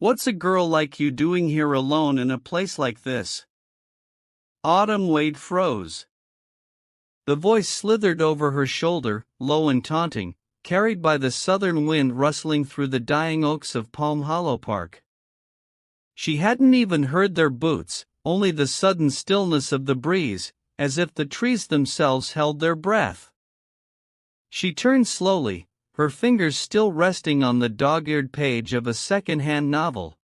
What's a girl like you doing here alone in a place like this? Autumn Wade froze. The voice slithered over her shoulder, low and taunting, carried by the southern wind rustling through the dying oaks of Palm Hollow Park. She hadn't even heard their boots, only the sudden stillness of the breeze, as if the trees themselves held their breath. She turned slowly, her fingers still resting on the dog-eared page of a second-hand novel.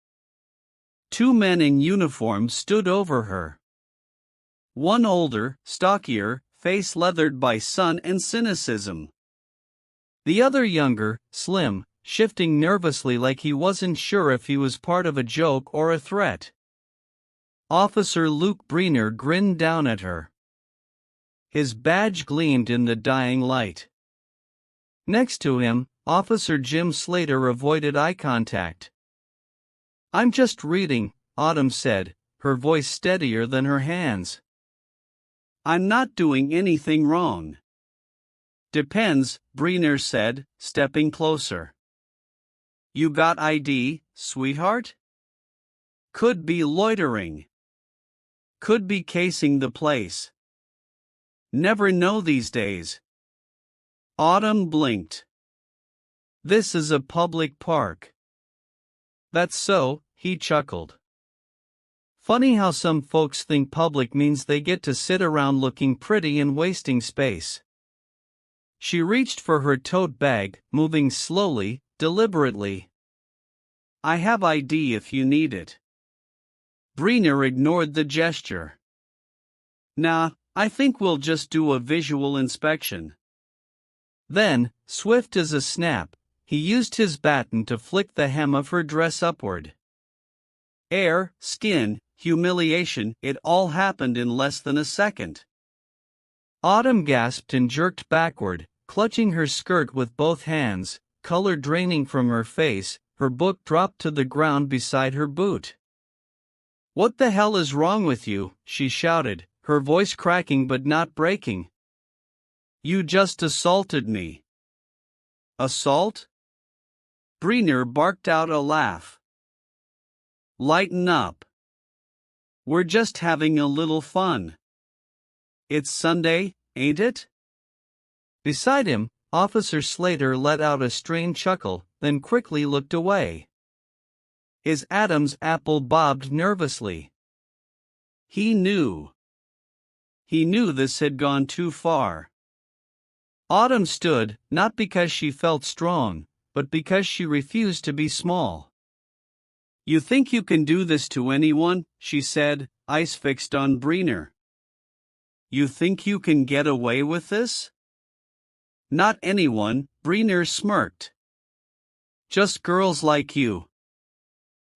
Two men in uniform stood over her. One older, stockier, face leathered by sun and cynicism. The other younger, slim, shifting nervously like he wasn't sure if he was part of a joke or a threat. Officer Luke Breener grinned down at her. His badge gleamed in the dying light. Next to him, Officer Jim Slater avoided eye contact. "I'm just reading," Autumn said, her voice steadier than her hands. "I'm not doing anything wrong." "Depends," Breener said, stepping closer. "You got ID, sweetheart?" "Could be loitering. Could be casing the place. Never know these days." Autumn blinked. "This is a public park." "That's so," he chuckled. "Funny how some folks think public means they get to sit around looking pretty and wasting space." She reached for her tote bag, moving slowly, deliberately. "I have ID if you need it." Breener ignored the gesture. "Nah, I think we'll just do a visual inspection." Then, swift as a snap, he used his baton to flick the hem of her dress upward. Air, skin, humiliation, it all happened in less than a second. Autumn gasped and jerked backward, clutching her skirt with both hands, color draining from her face. Her book dropped to the ground beside her boot. "What the hell is wrong with you?" she shouted, her voice cracking but not breaking. "You just assaulted me." "Assault?" Breener barked out a laugh. "Lighten up. We're just having a little fun. It's Sunday, ain't it?" Beside him, Officer Slater let out a strained chuckle, then quickly looked away. His Adam's apple bobbed nervously. He knew. He knew this had gone too far. Autumn stood, not because she felt strong, but because she refused to be small. "You think you can do this to anyone?" she said, eyes fixed on Breener. "You think you can get away with this?" "Not anyone," Breener smirked. "Just girls like you."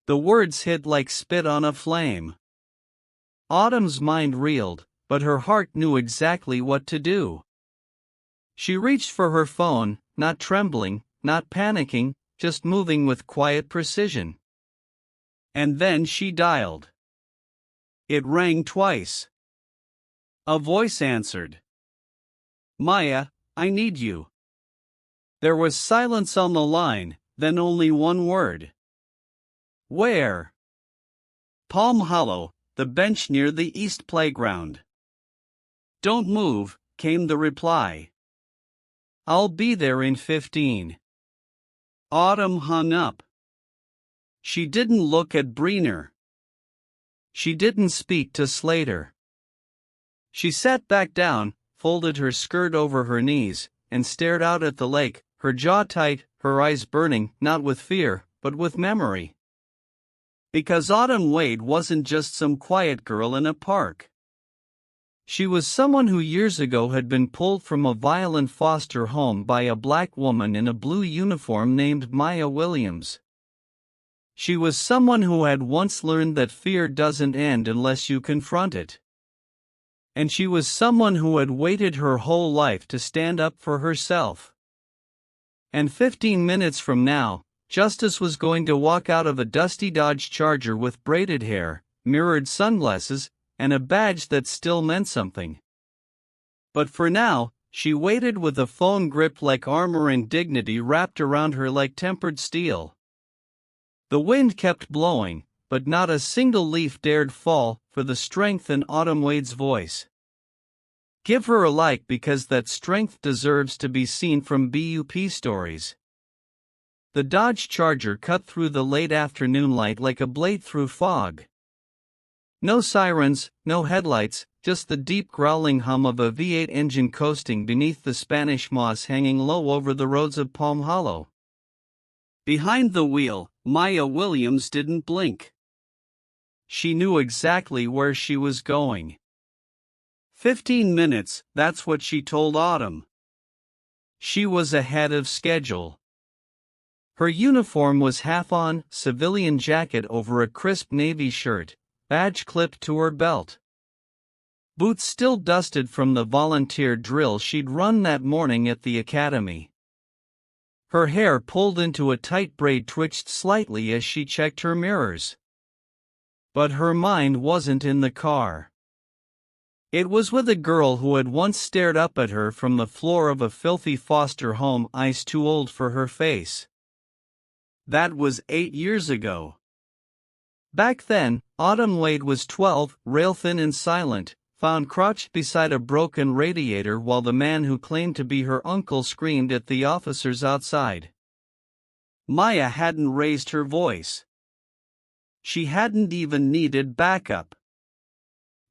The words hit like spit on a flame. Autumn's mind reeled, but her heart knew exactly what to do. She reached for her phone, not trembling, not panicking, just moving with quiet precision. And then she dialed. It rang twice. A voice answered. "Maya, I need you." There was silence on the line, then only one word. "Where?" "Palm Hollow, the bench near the east playground." "Don't move," came the reply. "I'll be there in 15. Autumn hung up. She didn't look at Breener. She didn't speak to Slater. She sat back down, folded her skirt over her knees, and stared out at the lake, her jaw tight, her eyes burning, not with fear, but with memory. Because Autumn Wade wasn't just some quiet girl in a park. She was someone who years ago had been pulled from a violent foster home by a black woman in a blue uniform named Maya Williams. She was someone who had once learned that fear doesn't end unless you confront it. And she was someone who had waited her whole life to stand up for herself. And 15 minutes from now, Justice was going to walk out of a dusty Dodge Charger with braided hair, mirrored sunglasses, and a badge that still meant something. But for now, she waited with a phone gripped like armor and dignity wrapped around her like tempered steel. The wind kept blowing, but not a single leaf dared fall for the strength in Autumn Wade's voice. Give her a like because that strength deserves to be seen from BUP stories. The Dodge Charger cut through the late afternoon light like a blade through fog. No sirens, no headlights, just the deep growling hum of a V8 engine coasting beneath the Spanish moss hanging low over the roads of Palm Hollow. Behind the wheel, Maya Williams didn't blink. She knew exactly where she was going. 15 minutes, that's what she told Autumn. She was ahead of schedule. Her uniform was half on, civilian jacket over a crisp navy shirt, badge clipped to her belt. Boots still dusted from the volunteer drill she'd run that morning at the academy. Her hair pulled into a tight braid twitched slightly as she checked her mirrors. But her mind wasn't in the car. It was with a girl who had once stared up at her from the floor of a filthy foster home, eyes too old for her face. That was 8 years ago. Back then, Autumn Wade was 12, rail-thin and silent, found crouched beside a broken radiator while the man who claimed to be her uncle screamed at the officers outside. Maya hadn't raised her voice. She hadn't even needed backup.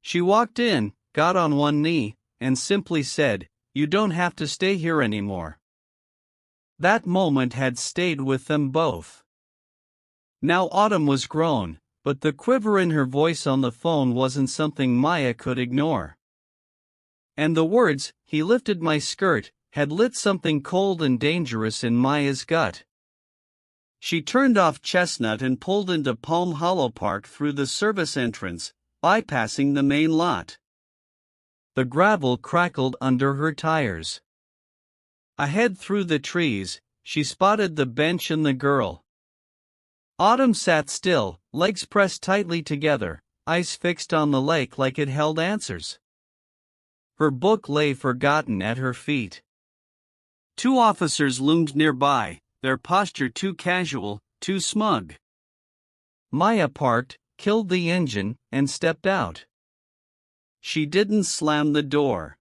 She walked in, got on one knee, and simply said, "You don't have to stay here anymore." That moment had stayed with them both. Now Autumn was grown, but the quiver in her voice on the phone wasn't something Maya could ignore. And the words, "He lifted my skirt," had lit something cold and dangerous in Maya's gut. She turned off Chestnut and pulled into Palm Hollow Park through the service entrance, bypassing the main lot. The gravel crackled under her tires. Ahead through the trees, she spotted the bench and the girl. Autumn sat still, legs pressed tightly together, eyes fixed on the lake like it held answers. Her book lay forgotten at her feet. 2 officers loomed nearby, their posture too casual, too smug. Maya parked, killed the engine, and stepped out. She didn't slam the door.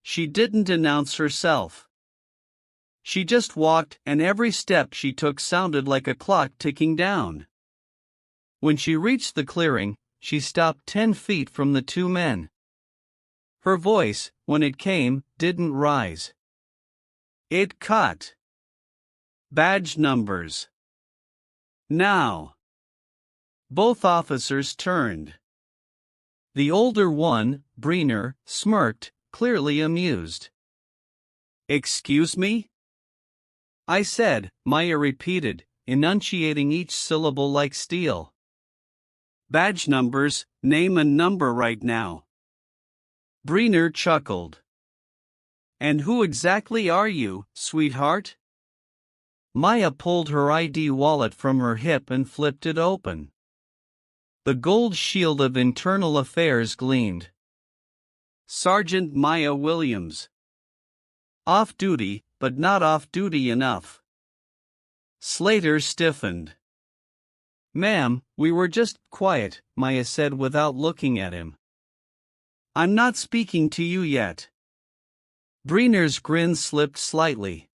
She didn't announce herself. She just walked, and every step she took sounded like a clock ticking down. When she reached the clearing, she stopped 10 feet from the 2 men. Her voice, when it came, didn't rise. It cut. Badge numbers. Now. Both officers turned. The older one, Breener, smirked, clearly amused. "Excuse me?" "I said," Maya repeated, enunciating each syllable like steel. "Badge numbers, name and number right now." Breener chuckled. "And who exactly are you, sweetheart?" Maya pulled her ID wallet from her hip and flipped it open. The gold shield of internal affairs gleamed. Sergeant Maya Williams. Off duty, but not off duty enough. Slater stiffened. "Ma'am, we were just quiet," Maya said without looking at him. "I'm not speaking to you yet." Breener's grin slipped slightly.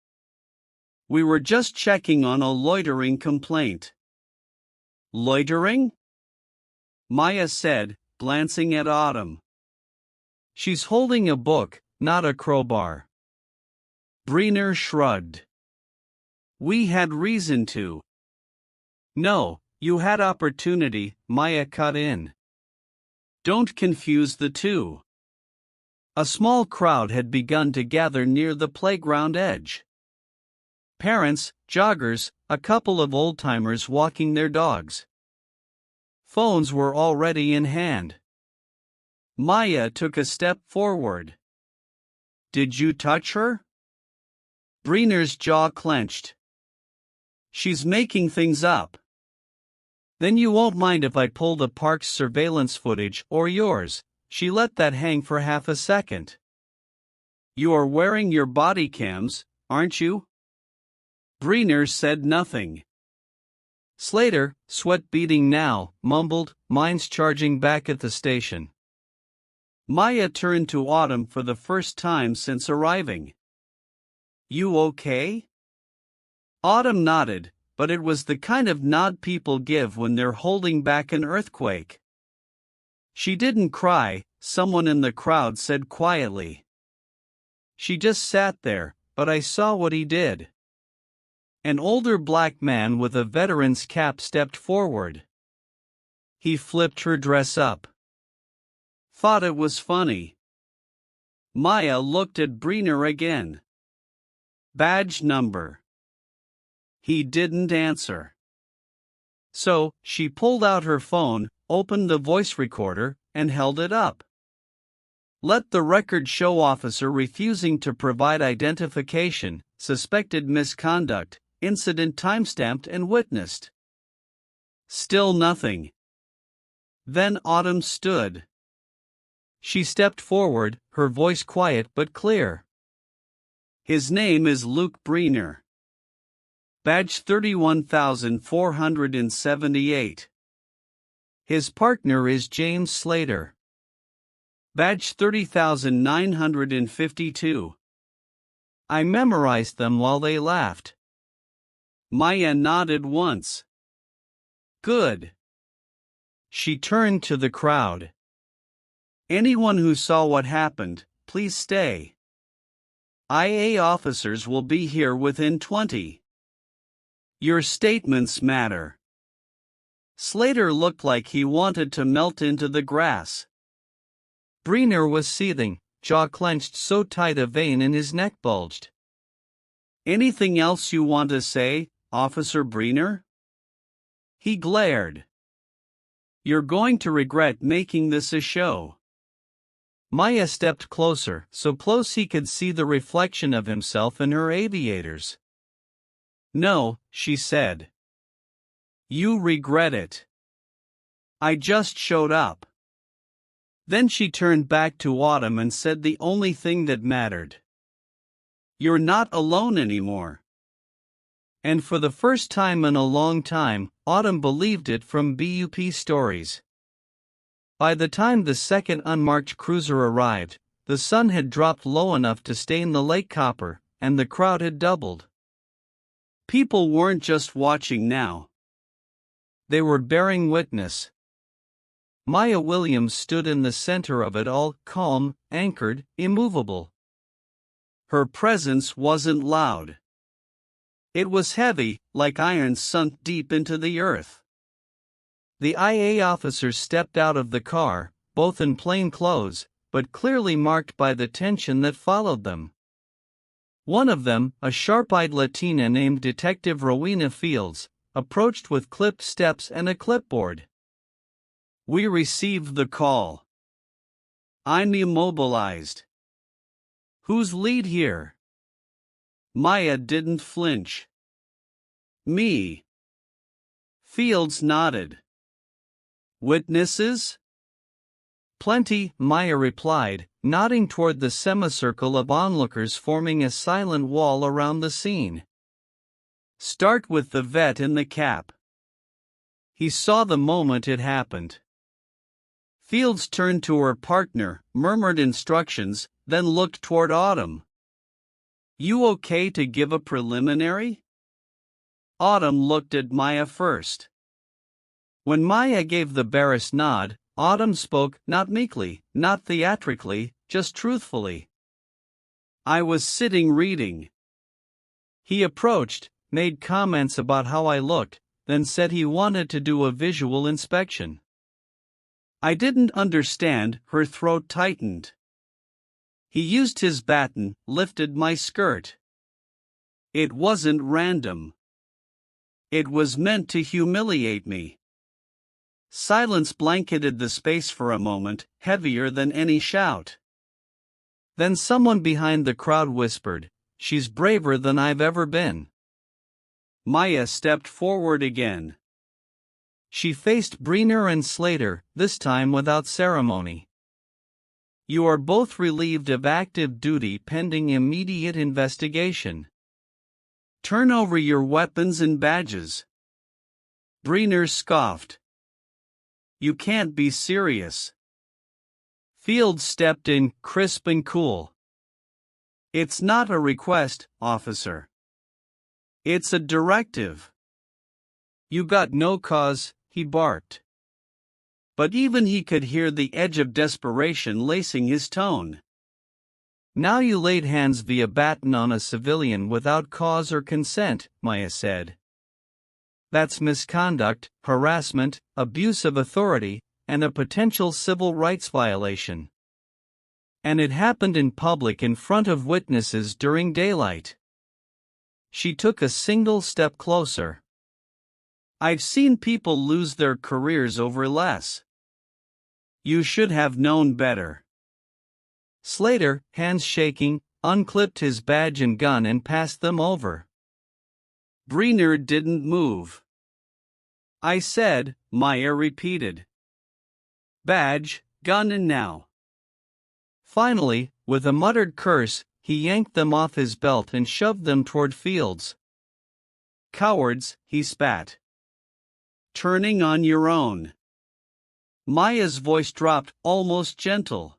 "We were just checking on a loitering complaint." "Loitering?" Maya said, glancing at Autumn. "She's holding a book, not a crowbar." Breener shrugged. "We had reason to." "No, you had opportunity," Maya cut in. "Don't confuse the two." A small crowd had begun to gather near the playground edge. Parents, joggers, a couple of old-timers walking their dogs. Phones were already in hand. Maya took a step forward. "Did you touch her?" Breener's jaw clenched. "She's making things up." "Then you won't mind if I pull the park's surveillance footage or yours." She let that hang for half a second. "You are wearing your body cams, aren't you?" Breener said nothing. Slater, sweat beading now, mumbled, "Mine's charging back at the station." Maya turned to Autumn for the first time since arriving. "You okay?" Autumn nodded, but it was the kind of nod people give when they're holding back an earthquake. "She didn't cry," someone in the crowd said quietly. "She just sat there, but I saw what he did." An older black man with a veteran's cap stepped forward. He flipped her dress up. "Thought it was funny." Maya looked at Breener again. "Badge number." He didn't answer. So, she pulled out her phone, opened the voice recorder, and held it up. "Let the record show officer refusing to provide identification, suspected misconduct, incident timestamped and witnessed." Still nothing. Then Autumn stood. She stepped forward, her voice quiet but clear. "His name is Luke Breener. Badge 31,478. His partner is James Slater. Badge 30,952. I memorized them while they laughed." Maya nodded once. "Good." She turned to the crowd. "Anyone who saw what happened, please stay. IA officers will be here within 20. Your statements matter." Slater looked like he wanted to melt into the grass. Breener was seething, jaw clenched so tight a vein in his neck bulged. "Anything else you want to say, Officer Breener?" He glared. "You're going to regret making this a show." Maya stepped closer, so close he could see the reflection of himself in her aviators. "No," she said. "You regret it. I just showed up." Then she turned back to Autumn and said the only thing that mattered. "You're not alone anymore." And for the first time in a long time, Autumn believed it from BUP stories. By the time the second unmarked cruiser arrived, the sun had dropped low enough to stain the lake copper, and the crowd had doubled. People weren't just watching now. They were bearing witness. Maya Williams stood in the center of it all, calm, anchored, immovable. Her presence wasn't loud. It was heavy, like iron sunk deep into the earth. The IA officers stepped out of the car, both in plain clothes, but clearly marked by the tension that followed them. One of them, a sharp-eyed Latina named Detective Rowena Fields, approached with clipped steps and a clipboard. "We received the call. I'm immobilized. Who's lead here?" Maya didn't flinch. "Me." Fields nodded. "Witnesses?" "Plenty," Maya replied, nodding toward the semicircle of onlookers forming a silent wall around the scene. "Start with the vet in the cap." He saw the moment it happened. Fields turned to her partner, murmured instructions, then looked toward Autumn. "You okay to give a preliminary?" Autumn looked at Maya first. When Maya gave the barest nod, Autumn spoke, not meekly, not theatrically, just truthfully. "I was sitting reading." He approached, made comments about how I looked, then said he wanted to do a visual inspection. I didn't understand, her throat tightened. He used his baton, lifted my skirt. It wasn't random. It was meant to humiliate me. Silence blanketed the space for a moment, heavier than any shout. Then someone behind the crowd whispered, "She's braver than I've ever been." Maya stepped forward again. She faced Breener and Slater, this time without ceremony. "You are both relieved of active duty pending immediate investigation. Turn over your weapons and badges." Breener scoffed. You can't be serious. Fields stepped in, crisp and cool. It's not a request, officer. It's a directive. You got no cause, he barked. But even he could hear the edge of desperation lacing his tone. Now you laid hands via baton on a civilian without cause or consent, Maya said. That's misconduct, harassment, abuse of authority, and a potential civil rights violation. And it happened in public in front of witnesses during daylight. She took a single step closer. I've seen people lose their careers over less. You should have known better. Slater, hands shaking, unclipped his badge and gun and passed them over. Breener didn't move. I said, Maya repeated. Badge, gun and now. Finally, with a muttered curse, he yanked them off his belt and shoved them toward Fields. Cowards, he spat. Turning on your own. Maya's voice dropped, almost gentle.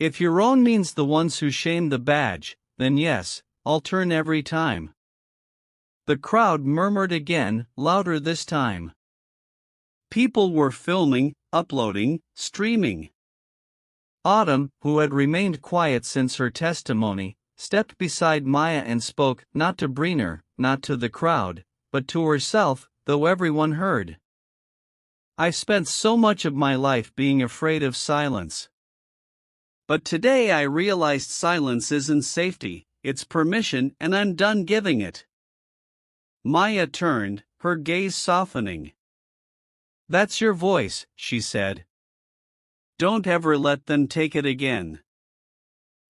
If your own means the ones who shame the badge, then yes, I'll turn every time. The crowd murmured again, louder this time. People were filming, uploading, streaming. Autumn, who had remained quiet since her testimony, stepped beside Maya and spoke, not to Breener, not to the crowd, but to herself, though everyone heard. I've spent so much of my life being afraid of silence. But today I realized silence isn't safety, it's permission, and I'm done giving it. Maya turned, her gaze softening. That's your voice, she said. Don't ever let them take it again.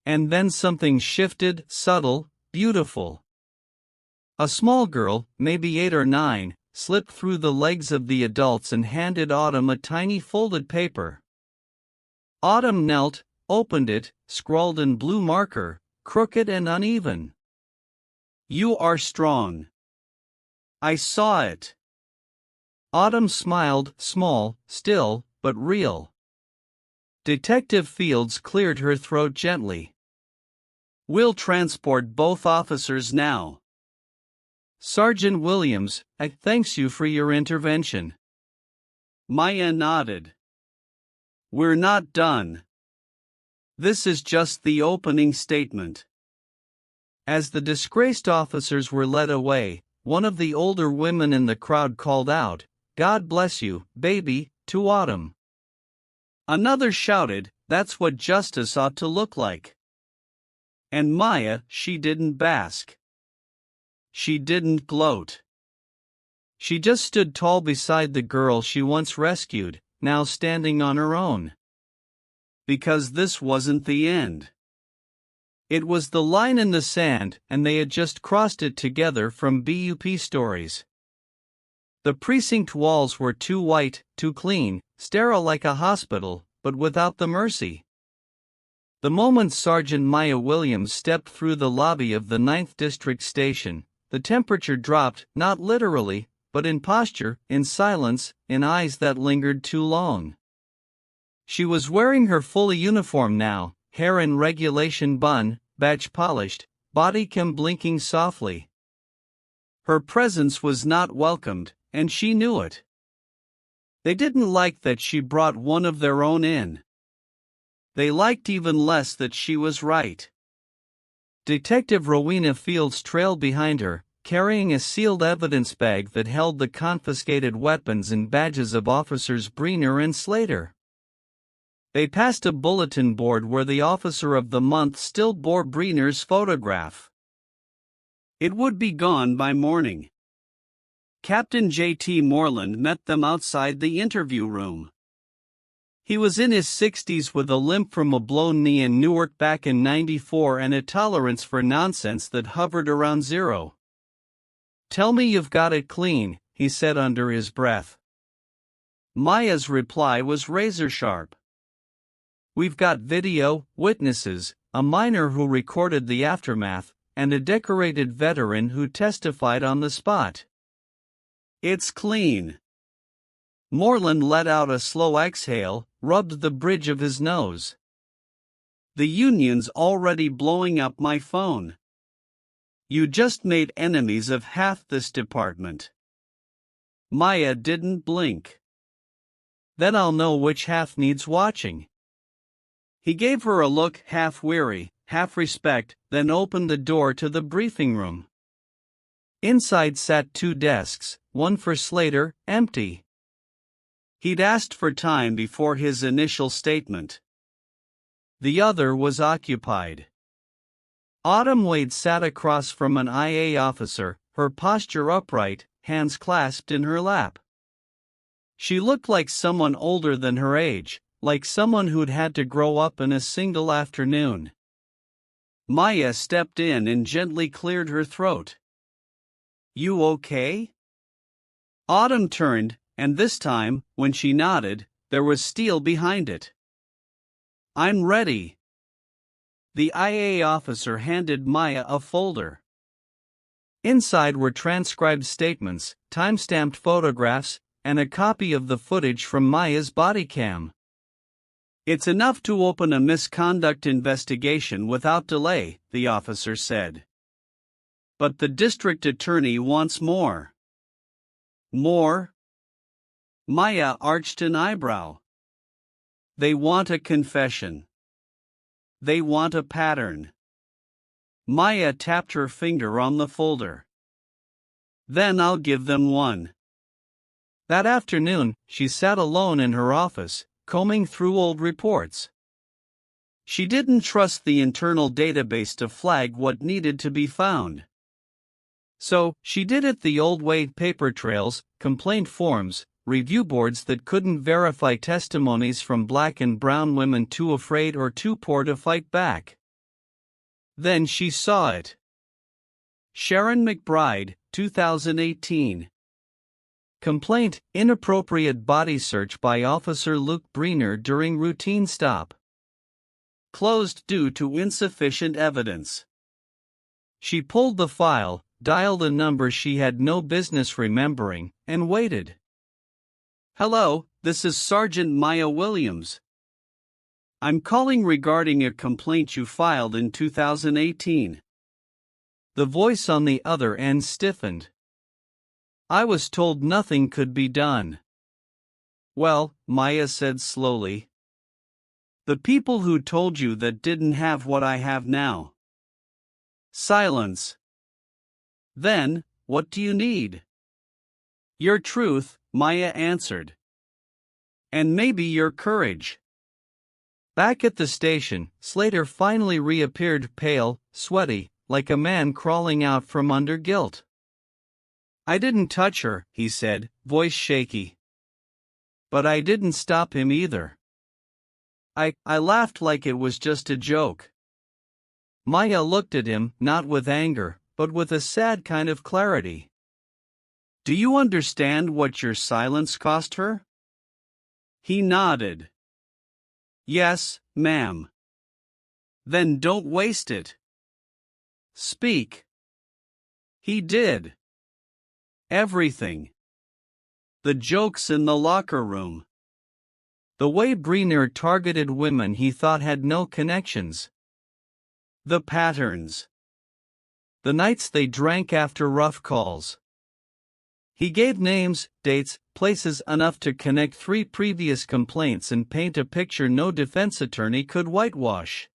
And then something shifted, subtle, beautiful. A small girl, maybe 8 or 9, slipped through the legs of the adults and handed Autumn a tiny folded paper. Autumn knelt, opened it, scrawled in blue marker, crooked and uneven. You are strong. I saw it. Autumn smiled, small, still, but real. Detective Fields cleared her throat gently. We'll transport both officers now. Sergeant Williams, thanks you for your intervention. Maya nodded. We're not done. This is just the opening statement. As the disgraced officers were led away, one of the older women in the crowd called out, God bless you, baby, to Autumn. Another shouted, that's what justice ought to look like. And Maya, she didn't bask. She didn't gloat. She just stood tall beside the girl she once rescued, now standing on her own. Because this wasn't the end. It was the line in the sand, and they had just crossed it together from BUP stories. The precinct walls were too white, too clean, sterile like a hospital, but without the mercy. The moment Sergeant Maya Williams stepped through the lobby of the 9th District Station, the temperature dropped, not literally, but in posture, in silence, in eyes that lingered too long. She was wearing her full uniform now, hair in regulation bun, badge polished, body cam blinking softly. Her presence was not welcomed, and she knew it. They didn't like that she brought one of their own in. They liked even less that she was right. Detective Rowena Fields trailed behind her, carrying a sealed evidence bag that held the confiscated weapons and badges of Officers Breener and Slater. They passed a bulletin board where the Officer of the Month still bore Breener's photograph. It would be gone by morning. Captain J.T. Moreland met them outside the interview room. He was in his 60s with a limp from a blown knee in Newark back in '94 and a tolerance for nonsense that hovered around zero. Tell me you've got it clean, he said under his breath. Maya's reply was razor sharp. We've got video, witnesses, a minor who recorded the aftermath, and a decorated veteran who testified on the spot. It's clean. Moreland let out a slow exhale, rubbed the bridge of his nose. The union's already blowing up my phone. You just made enemies of half this department. Maya didn't blink. Then I'll know which half needs watching. He gave her a look, half weary, half respect, then opened the door to the briefing room. Inside sat 2 desks, one for Slater, empty. He'd asked for time before his initial statement. The other was occupied. Autumn Wade sat across from an IA officer, her posture upright, hands clasped in her lap. She looked like someone older than her age, like someone who'd had to grow up in a single afternoon. Maya stepped in and gently cleared her throat. You okay? Autumn turned, and this time, when she nodded, there was steel behind it. I'm ready. The IA officer handed Maya a folder. Inside were transcribed statements, time-stamped photographs, and a copy of the footage from Maya's body cam. It's enough to open a misconduct investigation without delay, the officer said. But the district attorney wants more. More? Maya arched an eyebrow. They want a confession. They want a pattern. Maya tapped her finger on the folder. Then I'll give them one. That afternoon, she sat alone in her office, combing through old reports. She didn't trust the internal database to flag what needed to be found. So, she did it the old way: paper trails, complaint forms, review boards that couldn't verify testimonies from black and brown women too afraid or too poor to fight back. Then she saw it. Sharon McBride, 2018. Complaint: inappropriate body search by Officer Luke Breener during routine stop. Closed due to insufficient evidence. She pulled the file, dialed a number she had no business remembering, and waited. Hello, this is Sergeant Maya Williams. I'm calling regarding a complaint you filed in 2018. The voice on the other end stiffened. I was told nothing could be done. Well, Maya said slowly. The people who told you that didn't have what I have now. Silence. Then, what do you need? Your truth, Maya answered. And maybe your courage. Back at the station, Slater finally reappeared, pale, sweaty, like a man crawling out from under guilt. I didn't touch her, he said, voice shaky. But I didn't stop him either. I laughed like it was just a joke. Maya looked at him, not with anger, but with a sad kind of clarity. Do you understand what your silence cost her? He nodded. Yes, ma'am. Then don't waste it. Speak. He did. Everything. The jokes in the locker room. The way Breener targeted women he thought had no connections. The patterns. The nights they drank after rough calls. He gave names, dates, places, enough to connect 3 previous complaints and paint a picture no defense attorney could whitewash.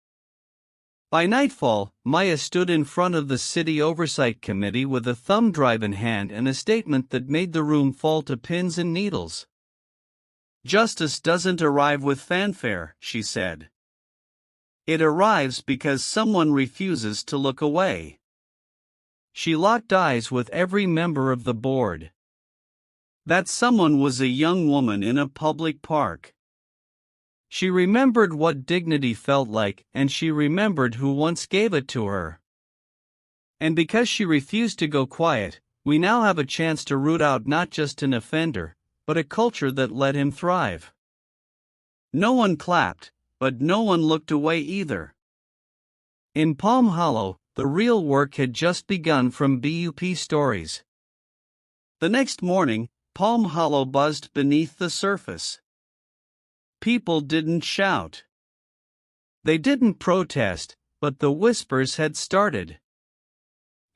By nightfall, Maya stood in front of the City Oversight Committee with a thumb drive in hand and a statement that made the room fall to pins and needles. Justice doesn't arrive with fanfare, she said. It arrives because someone refuses to look away. She locked eyes with every member of the board. That someone was a young woman in a public park. She remembered what dignity felt like, and she remembered who once gave it to her. And because she refused to go quiet, we now have a chance to root out not just an offender, but a culture that let him thrive. No one clapped, but no one looked away either. In Palm Hollow, the real work had just begun from BUP stories. The next morning, Palm Hollow buzzed beneath the surface. People didn't shout. They didn't protest, but the whispers had started.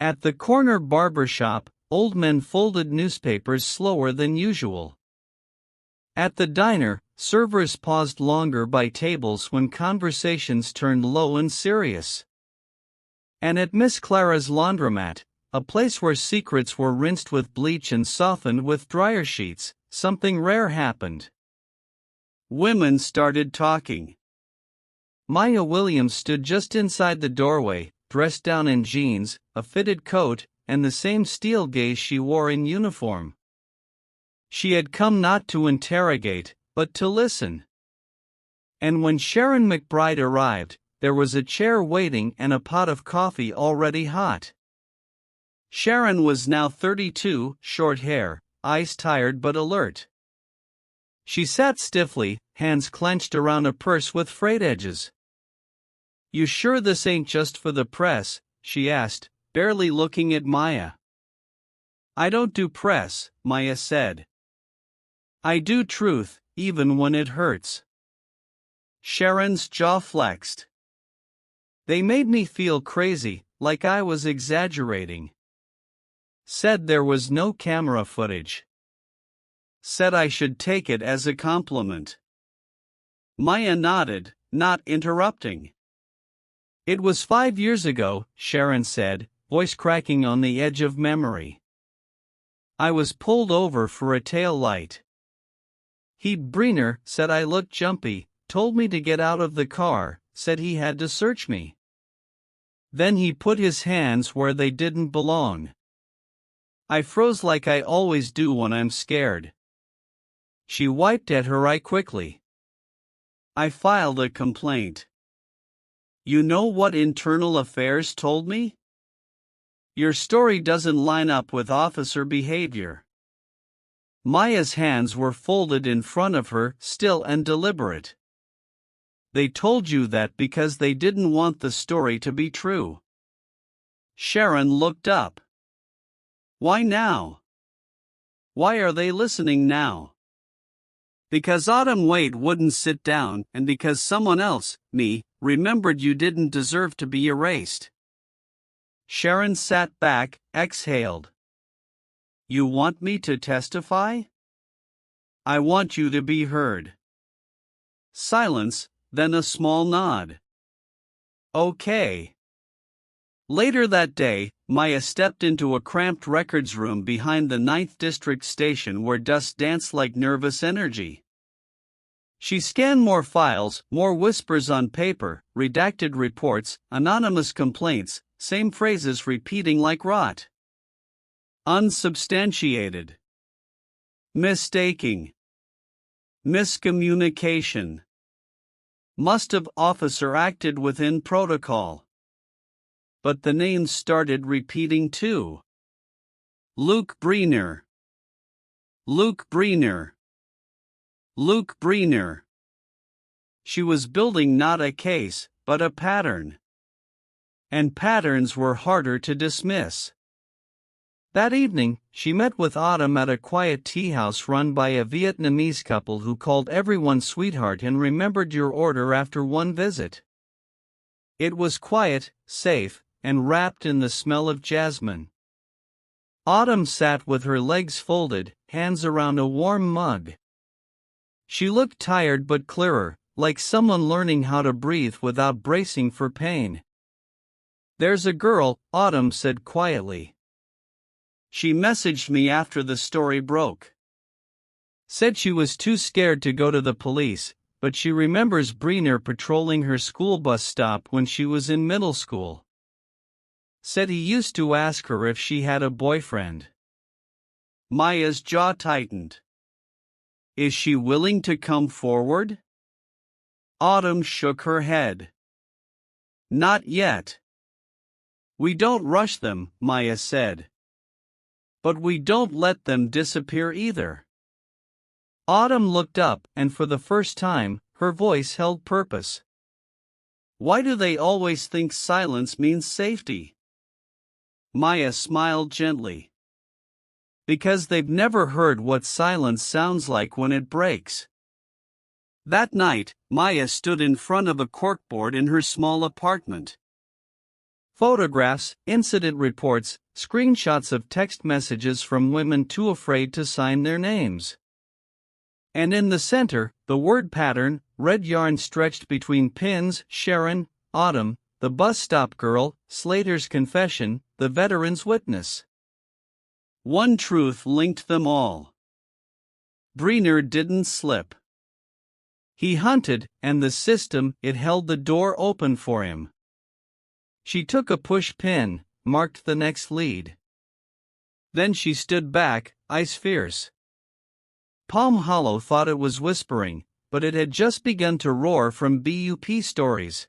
At the corner barber shop, old men folded newspapers slower than usual. At the diner, servers paused longer by tables when conversations turned low and serious. And at Miss Clara's laundromat, a place where secrets were rinsed with bleach and softened with dryer sheets, something rare happened. Women started talking. Maya Williams stood just inside the doorway, dressed down in jeans, a fitted coat, and the same steel gaze she wore in uniform. She had come not to interrogate, but to listen. And when Sharon McBride arrived, there was a chair waiting and a pot of coffee already hot. Sharon was now 32, short hair, eyes tired but alert. She sat stiffly, hands clenched around a purse with frayed edges. "You sure this ain't just for the press?" she asked, barely looking at Maya. "I don't do press," Maya said. "I do truth, even when it hurts." Sharon's jaw flexed. "They made me feel crazy, like I was exaggerating. Said there was no camera footage. Said I should take it as a compliment." Maya nodded, not interrupting. "It was 5 years ago," Sharon said, voice cracking on the edge of memory. "I was pulled over for a tail light. Breener said I looked jumpy, told me to get out of the car, said he had to search me. Then he put his hands where they didn't belong. I froze like I always do when I'm scared." She wiped at her eye quickly. "I filed a complaint. You know what Internal Affairs told me? Your story doesn't line up with officer behavior." Maya's hands were folded in front of her, still and deliberate. "They told you that because they didn't want the story to be true." Sharon looked up. "Why now? Why are they listening now?" "Because Autumn Wade wouldn't sit down, and because someone else, me, remembered you didn't deserve to be erased." Sharon sat back, exhaled. "You want me to testify?" "I want you to be heard." Silence, then a small nod. "Okay." Later that day, Maya stepped into a cramped records room behind the 9th District station where dust danced like nervous energy. She scanned more files, more whispers on paper, redacted reports, anonymous complaints, same phrases repeating like rot. Unsubstantiated. Mistaking. Miscommunication. Must've officer acted within protocol. But the names started repeating too. Luke Breener. Luke Breener. Luke Breener. She was building not a case, but a pattern. And patterns were harder to dismiss. That evening, she met with Autumn at a quiet tea house run by a Vietnamese couple who called everyone sweetheart and remembered your order after one visit. It was quiet, safe, and wrapped in the smell of jasmine. Autumn sat with her legs folded, hands around a warm mug. She looked tired but clearer, like someone learning how to breathe without bracing for pain. "There's a girl," Autumn said quietly. "She messaged me after the story broke. Said she was too scared to go to the police, but she remembers Breener patrolling her school bus stop when she was in middle school. Said he used to ask her if she had a boyfriend." Maya's jaw tightened. "Is she willing to come forward?" Autumn shook her head. "Not yet. We don't rush them," Maya said. "But we don't let them disappear either." Autumn looked up, and for the first time, her voice held purpose. "Why do they always think silence means safety?" Maya smiled gently. Because they've never heard what silence sounds like when it breaks. That night, Maya stood in front of a corkboard in her small apartment. Photographs, incident reports, screenshots of text messages from women too afraid to sign their names. And in the center, the word pattern, red yarn stretched between pins: Sharon, Autumn, the bus stop girl, Slater's confession, the veteran's witness. One truth linked them all. Breener didn't slip. He hunted, and the system, it held the door open for him. She took a push pin, marked the next lead. Then she stood back, ice fierce. Palm Hollow thought it was whispering, but it had just begun to roar from BUP stories.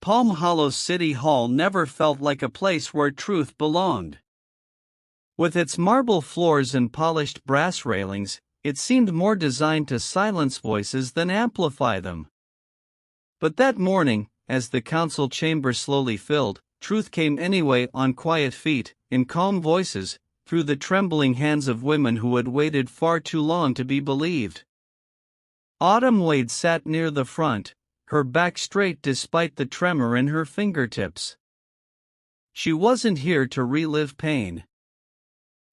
Palm Hollow City Hall never felt like a place where truth belonged. With its marble floors and polished brass railings, it seemed more designed to silence voices than amplify them. But that morning, as the council chamber slowly filled, truth came anyway, on quiet feet, in calm voices, through the trembling hands of women who had waited far too long to be believed. Autumn Wade sat near the front, her back straight despite the tremor in her fingertips. She wasn't here to relive pain.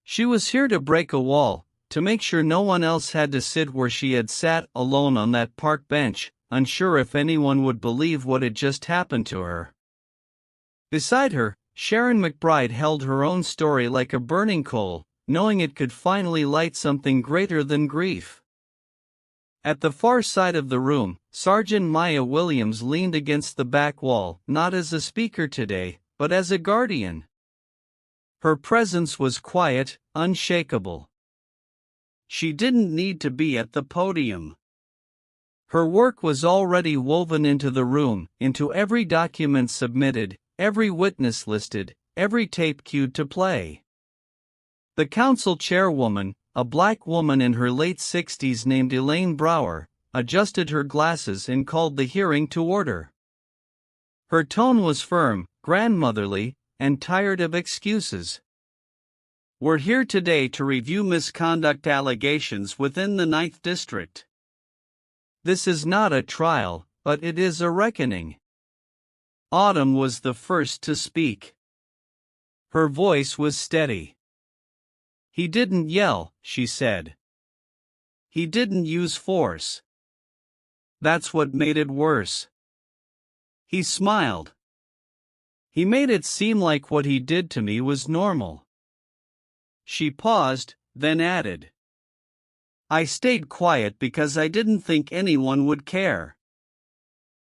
She was here to break a wall, to make sure no one else had to sit where she had sat alone on that park bench, unsure if anyone would believe what had just happened to her. Beside her, Sharon McBride held her own story like a burning coal, knowing it could finally light something greater than grief. At the far side of the room, Sergeant Maya Williams leaned against the back wall, not as a speaker today, but as a guardian. Her presence was quiet, unshakable. She didn't need to be at the podium. Her work was already woven into the room, into every document submitted, every witness listed, every tape cued to play. The council chairwoman, a black woman in her late 60s named Elaine Brower, adjusted her glasses and called the hearing to order. Her tone was firm, grandmotherly, and tired of excuses. We're here today to review misconduct allegations within the 9th District. This is not a trial, but it is a reckoning. Autumn was the first to speak. Her voice was steady. He didn't yell, she said. He didn't use force. That's what made it worse. He smiled. He made it seem like what he did to me was normal. She paused, then added, I stayed quiet because I didn't think anyone would care.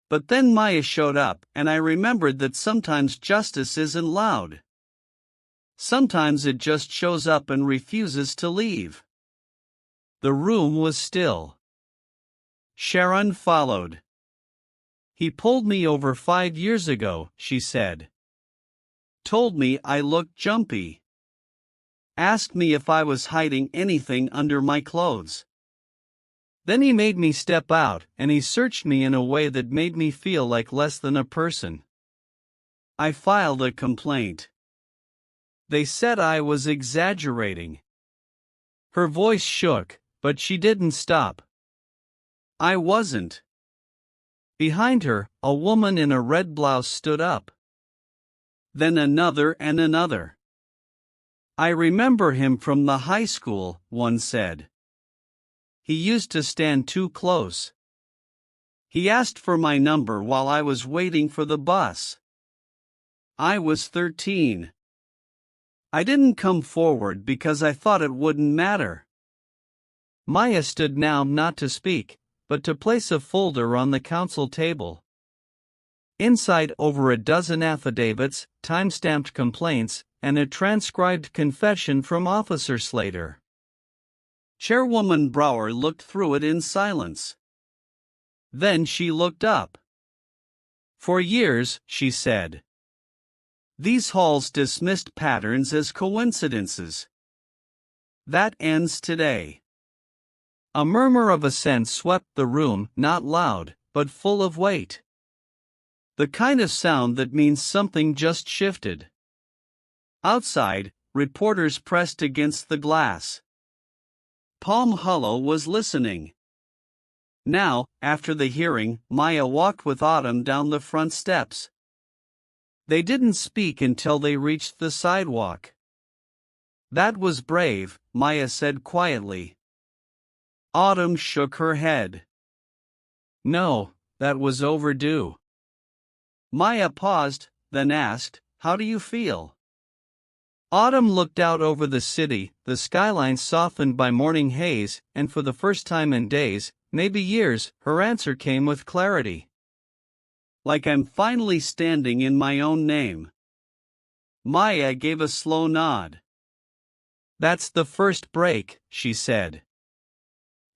But then Maya showed up, and I remembered that sometimes justice isn't loud. Sometimes it just shows up and refuses to leave. The room was still. Sharon followed. He pulled me over 5 years ago, she said. Told me I looked jumpy. Asked me if I was hiding anything under my clothes. Then he made me step out, and he searched me in a way that made me feel like less than a person. I filed a complaint. They said I was exaggerating. Her voice shook, but she didn't stop. I wasn't. Behind her, a woman in a red blouse stood up. Then another and another. I remember him from the high school, one said. He used to stand too close. He asked for my number while I was waiting for the bus. I was 13. I didn't come forward because I thought it wouldn't matter. Maya stood now not to speak, but to place a folder on the council table. Inside over a dozen affidavits, time-stamped complaints, and a transcribed confession from Officer Slater. Chairwoman Brower looked through it in silence. Then she looked up. For years, she said, these halls dismissed patterns as coincidences. That ends today. A murmur of assent swept the room, not loud, but full of weight. The kind of sound that means something just shifted. Outside, reporters pressed against the glass. Palm Hollow was listening. Now, after the hearing, Maya walked with Autumn down the front steps. They didn't speak until they reached the sidewalk. "That was brave," Maya said quietly. Autumn shook her head. "No, that was overdue." Maya paused, then asked, "How do you feel?" Autumn looked out over the city, the skyline softened by morning haze, and for the first time in days, maybe years, her answer came with clarity. "Like I'm finally standing in my own name." Maya gave a slow nod. "That's the first break," she said.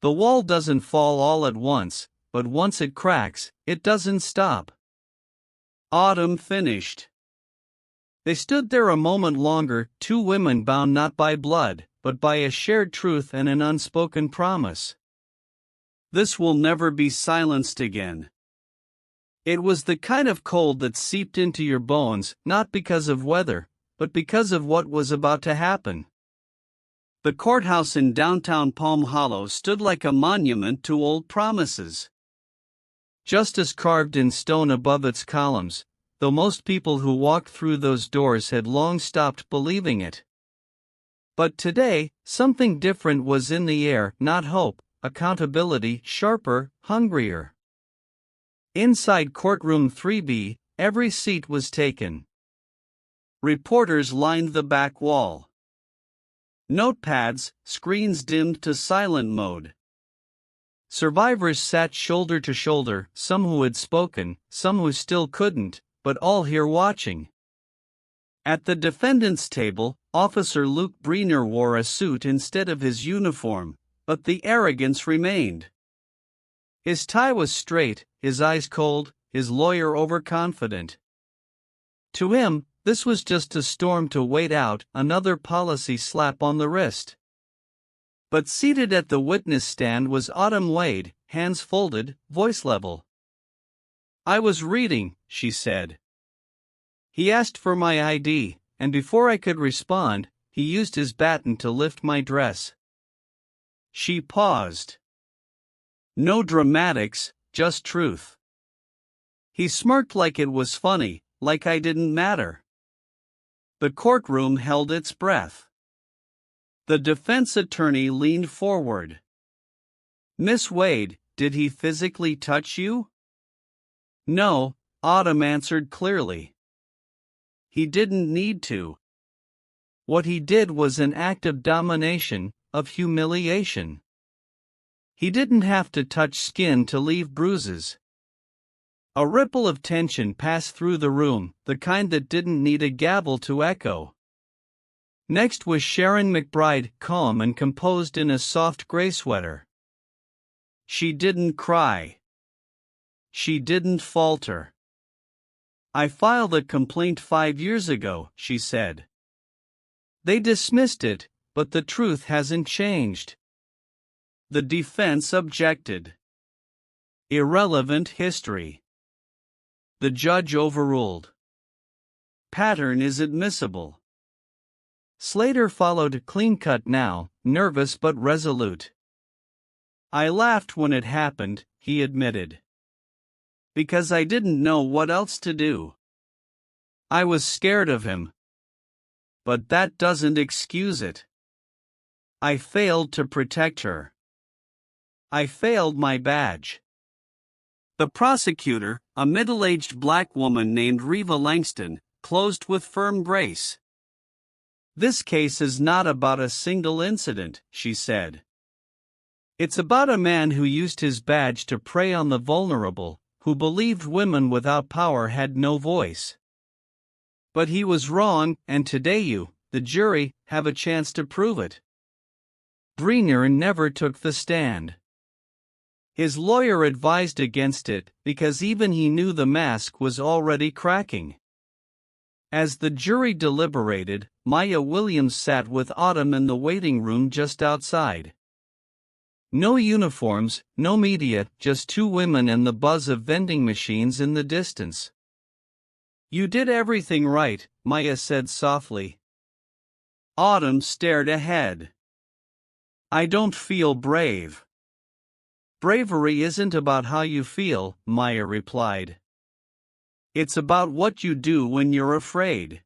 "The wall doesn't fall all at once, but once it cracks, it doesn't stop." Autumn finished. They stood there a moment longer, two women bound not by blood, but by a shared truth and an unspoken promise. This will never be silenced again. It was the kind of cold that seeped into your bones, not because of weather, but because of what was about to happen. The courthouse in downtown Palm Hollow stood like a monument to old promises. Justice carved in stone above its columns, though most people who walked through those doors had long stopped believing it. But today, something different was in the air, not hope, accountability, sharper, hungrier. Inside courtroom 3B, every seat was taken. Reporters lined the back wall. Notepads, screens dimmed to silent mode. Survivors sat shoulder to shoulder, some who had spoken, some who still couldn't, but all here watching. At the defendant's table, Officer Luke Breener wore a suit instead of his uniform, but the arrogance remained. His tie was straight, his eyes cold, his lawyer overconfident. To him, this was just a storm to wait out, another policy slap on the wrist. But seated at the witness stand was Autumn Wade, hands folded, voice level. "I was reading," she said. "He asked for my ID, and before I could respond, he used his baton to lift my dress." She paused. No dramatics, just truth. He smirked like it was funny, like I didn't matter. The courtroom held its breath. The defense attorney leaned forward. "Miss Wade, did he physically touch you?" "No," Autumn answered clearly. "He didn't need to. What he did was an act of domination, of humiliation. He didn't have to touch skin to leave bruises." A ripple of tension passed through the room, the kind that didn't need a gavel to echo. Next was Sharon McBride, calm and composed in a soft gray sweater. She didn't cry. She didn't falter. "I filed a complaint 5 years ago," she said. "They dismissed it, but the truth hasn't changed." The defense objected. "Irrelevant history." The judge overruled. "Pattern is admissible." Slater followed, clean-cut now, nervous but resolute. "I laughed when it happened," he admitted. "Because I didn't know what else to do. I was scared of him. But that doesn't excuse it. I failed to protect her. I failed my badge." The prosecutor, a middle-aged black woman named Reva Langston, closed with firm grace. "This case is not about a single incident," she said. "It's about a man who used his badge to prey on the vulnerable, who believed women without power had no voice. But he was wrong, and today you, the jury, have a chance to prove it." Breener never took the stand. His lawyer advised against it because even he knew the mask was already cracking. As the jury deliberated, Maya Williams sat with Autumn in the waiting room just outside. No uniforms, no media, just two women and the buzz of vending machines in the distance. "You did everything right," Maya said softly. Autumn stared ahead. I don't feel brave. Bravery isn't about how you feel, Maya replied. It's about what you do when you're afraid.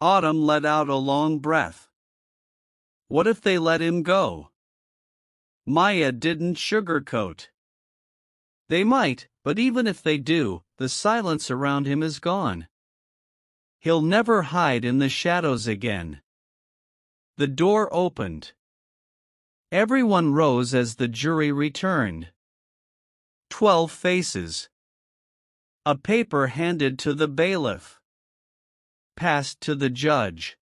Autumn let out a long breath. What if they let him go? Maya didn't sugarcoat. They might, but even if they do, the silence around him is gone. He'll never hide in the shadows again. The door opened. Everyone rose as the jury returned. 12 faces. A paper handed to the bailiff. Passed to the judge.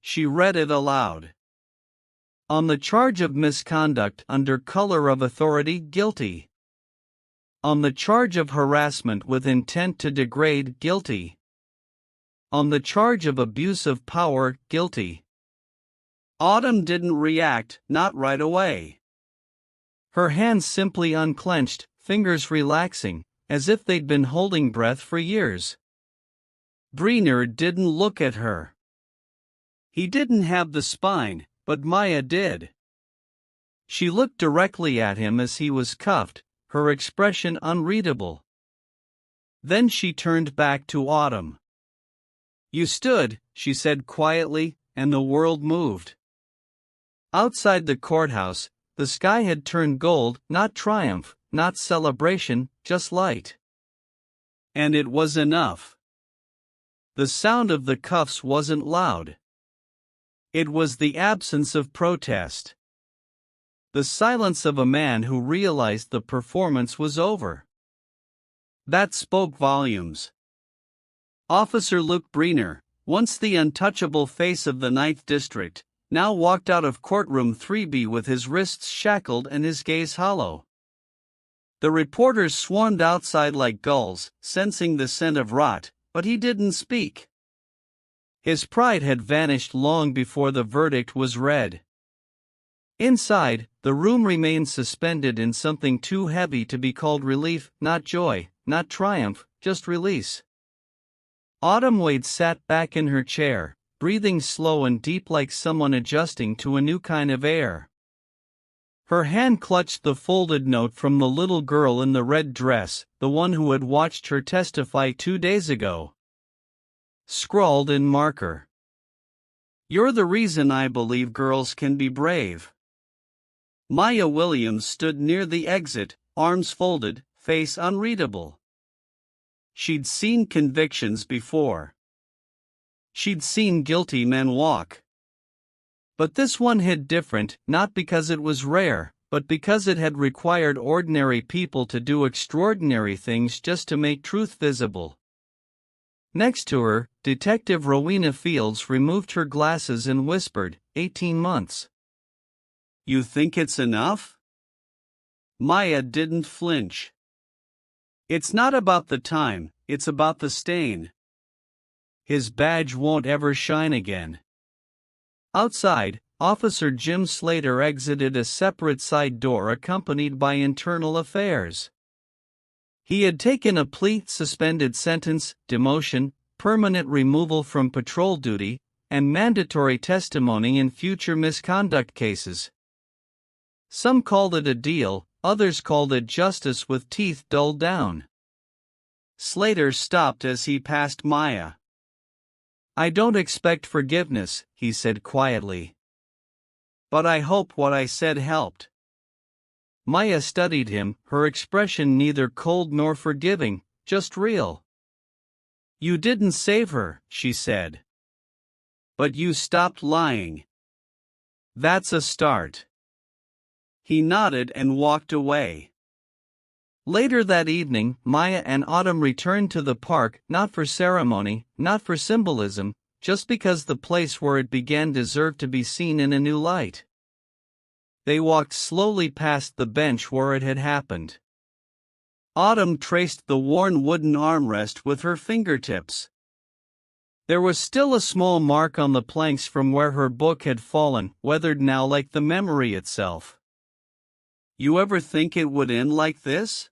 She read it aloud. On the charge of misconduct under color of authority, guilty. On the charge of harassment with intent to degrade, guilty. On the charge of abuse of power, guilty. Autumn didn't react, not right away. Her hands simply unclenched, fingers relaxing, as if they'd been holding breath for years. Briner didn't look at her. He didn't have the spine, but Maya did. She looked directly at him as he was cuffed, her expression unreadable. Then she turned back to Autumn. You stood, she said quietly, and the world moved. Outside the courthouse, the sky had turned gold, not triumph, not celebration, just light. And it was enough. The sound of the cuffs wasn't loud. It was the absence of protest. The silence of a man who realized the performance was over. That spoke volumes. Officer Luke Briner, once the untouchable face of the 9th District, now walked out of courtroom 3B with his wrists shackled and his gaze hollow. The reporters swarmed outside like gulls, sensing the scent of rot, but he didn't speak. His pride had vanished long before the verdict was read. Inside, the room remained suspended in something too heavy to be called relief, not joy, not triumph, just release. Autumn Wade sat back in her chair, breathing slow and deep like someone adjusting to a new kind of air. Her hand clutched the folded note from the little girl in the red dress, the one who had watched her testify 2 days ago. Scrawled in marker. You're the reason I believe girls can be brave. Maya Williams stood near the exit, arms folded, face unreadable. She'd seen convictions before. She'd seen guilty men walk. But this one hit different, not because it was rare, but because it had required ordinary people to do extraordinary things just to make truth visible. Next to her, Detective Rowena Fields removed her glasses and whispered, 18 months. You think it's enough? Maya didn't flinch. It's not about the time, it's about the stain. His badge won't ever shine again. Outside, Officer Jim Slater exited a separate side door accompanied by Internal Affairs. He had taken a plea, suspended sentence, demotion, permanent removal from patrol duty, and mandatory testimony in future misconduct cases. Some called it a deal, others called it justice with teeth dulled down. Slater stopped as he passed Maya. I don't expect forgiveness, he said quietly. But I hope what I said helped. Maya studied him, her expression neither cold nor forgiving, just real. You didn't save her, she said. But you stopped lying. That's a start. He nodded and walked away. Later that evening, Maya and Autumn returned to the park, not for ceremony, not for symbolism, just because the place where it began deserved to be seen in a new light. They walked slowly past the bench where it had happened. Autumn traced the worn wooden armrest with her fingertips. There was still a small mark on the planks from where her book had fallen, weathered now like the memory itself. You ever think it would end like this?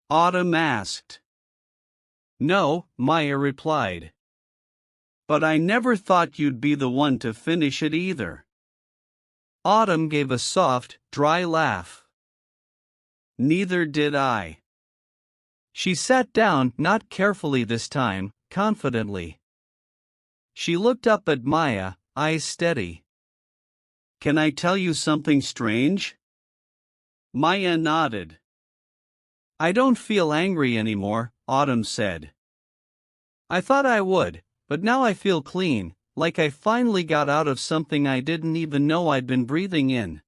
Autumn asked. No, Maya replied. But I never thought you'd be the one to finish it either. Autumn gave a soft, dry laugh. Neither did I. She sat down, not carefully this time, confidently. She looked up at Maya, eyes steady. Can I tell you something strange? Maya nodded. I don't feel angry anymore, Autumn said. I thought I would, but now I feel clean, like I finally got out of something I didn't even know I'd been breathing in.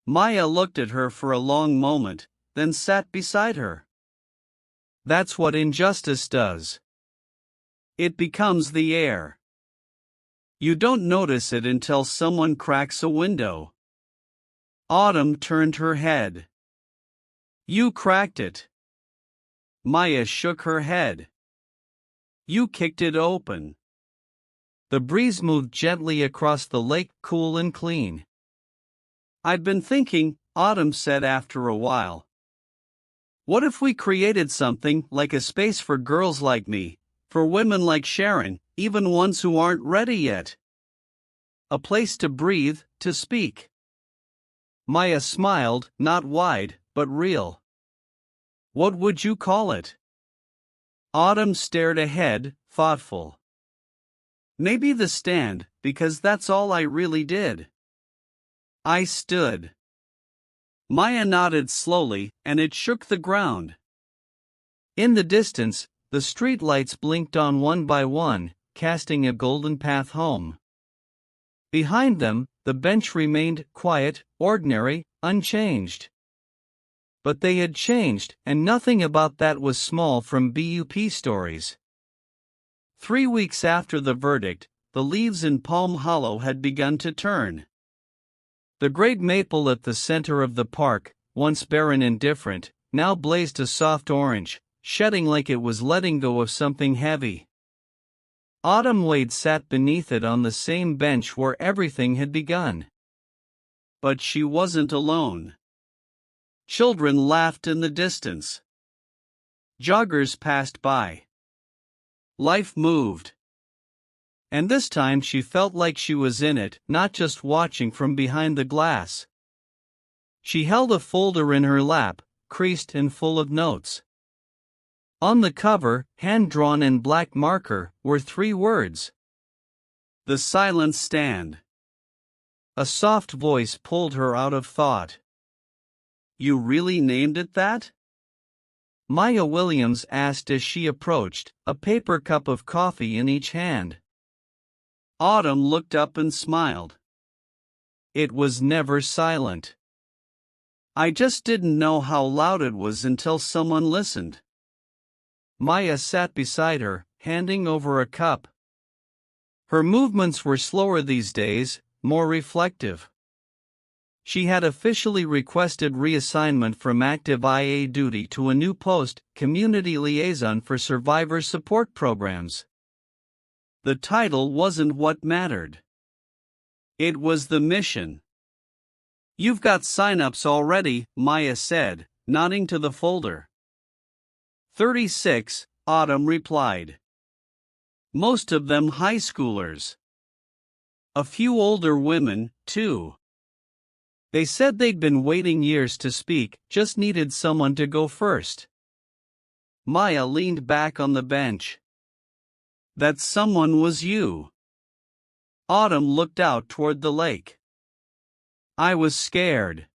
Maya looked at her for a long moment, then sat beside her. That's what injustice does. It becomes the air. You don't notice it until someone cracks a window. Autumn turned her head. You cracked it. Maya shook her head. You kicked it open. The breeze moved gently across the lake, cool and clean. I'd been thinking, Autumn said after a while. What if we created something like a space for girls like me, for women like Sharon, even ones who aren't ready yet? A place to breathe, to speak. Maya smiled, not wide, but real. What would you call it? Autumn stared ahead, thoughtful. Maybe the stand, because that's all I really did. I stood. Maya nodded slowly, and it shook the ground. In the distance, the street lights blinked on one by one, casting a golden path home. Behind them, the bench remained quiet, ordinary, unchanged. But they had changed, and nothing about that was small from BUP stories. 3 weeks after the verdict, the leaves in Palm Hollow had begun to turn. The great maple at the center of the park, once barren and different, now blazed a soft orange, shedding like it was letting go of something heavy. Autumn Wade sat beneath it on the same bench where everything had begun. But she wasn't alone. Children laughed in the distance. Joggers passed by. Life moved. And this time she felt like she was in it, not just watching from behind the glass. She held a folder in her lap, creased and full of notes. On the cover, hand-drawn in black marker, were 3 words. The Silent Stand. A soft voice pulled her out of thought. You really named it that? Maya Williams asked as she approached, a paper cup of coffee in each hand. Autumn looked up and smiled. It was never silent. I just didn't know how loud it was until someone listened. Maya sat beside her, handing over a cup. Her movements were slower these days, more reflective. She had officially requested reassignment from active IA duty to a new post, Community Liaison for Survivor Support Programs. The title wasn't what mattered. It was the mission. You've got sign-ups already, Maya said, nodding to the folder. 36, Autumn replied. Most of them high schoolers. A few older women, too. They said they'd been waiting years to speak, just needed someone to go first. Maya leaned back on the bench. That someone was you. Autumn looked out toward the lake. I was scared.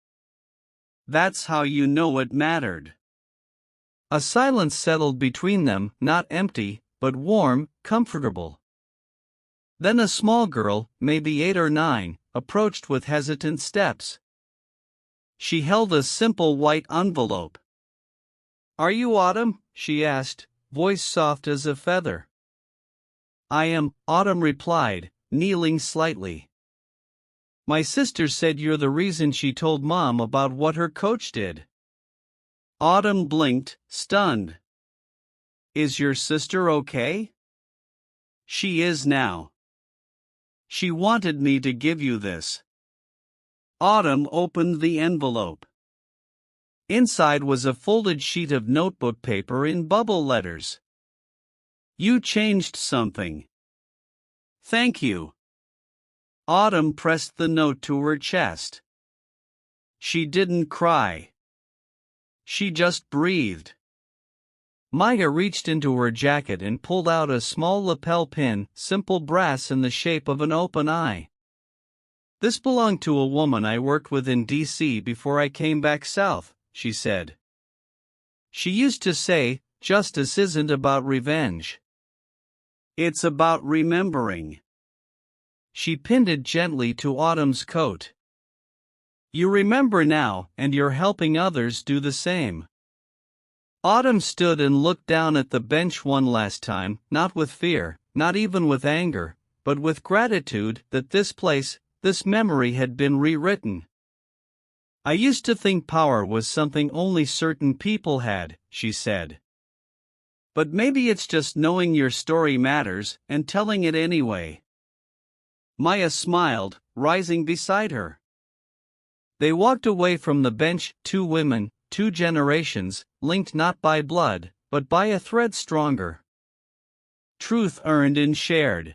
That's how you know it mattered. A silence settled between them, not empty, but warm, comfortable. Then a small girl, maybe 8 or 9, approached with hesitant steps. She held a simple white envelope. Are you Autumn? She asked, voice soft as a feather. I am, Autumn replied, kneeling slightly. My sister said you're the reason she told Mom about what her coach did. Autumn blinked, stunned. Is your sister okay? She is now. She wanted me to give you this. Autumn opened the envelope. Inside was a folded sheet of notebook paper in bubble letters. You changed something. Thank you. Autumn pressed the note to her chest. She didn't cry. She just breathed. Maya reached into her jacket and pulled out a small lapel pin, simple brass in the shape of an open eye. This belonged to a woman I worked with in D.C. before I came back south, she said. She used to say, justice isn't about revenge. It's about remembering. She pinned it gently to Autumn's coat. You remember now, and you're helping others do the same. Autumn stood and looked down at the bench one last time, not with fear, not even with anger, but with gratitude that this place, this memory had been rewritten. I used to think power was something only certain people had, she said. But maybe it's just knowing your story matters, and telling it anyway. Maya smiled, rising beside her. They walked away from the bench, two women, 2 generations, linked not by blood, but by a thread stronger. Truth earned and shared.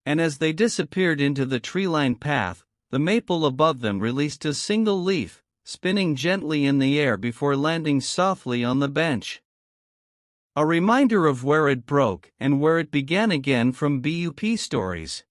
And as they disappeared into the tree-lined path, the maple above them released a single leaf, spinning gently in the air before landing softly on the bench. A reminder of where it broke and where it began again from BUP Stories.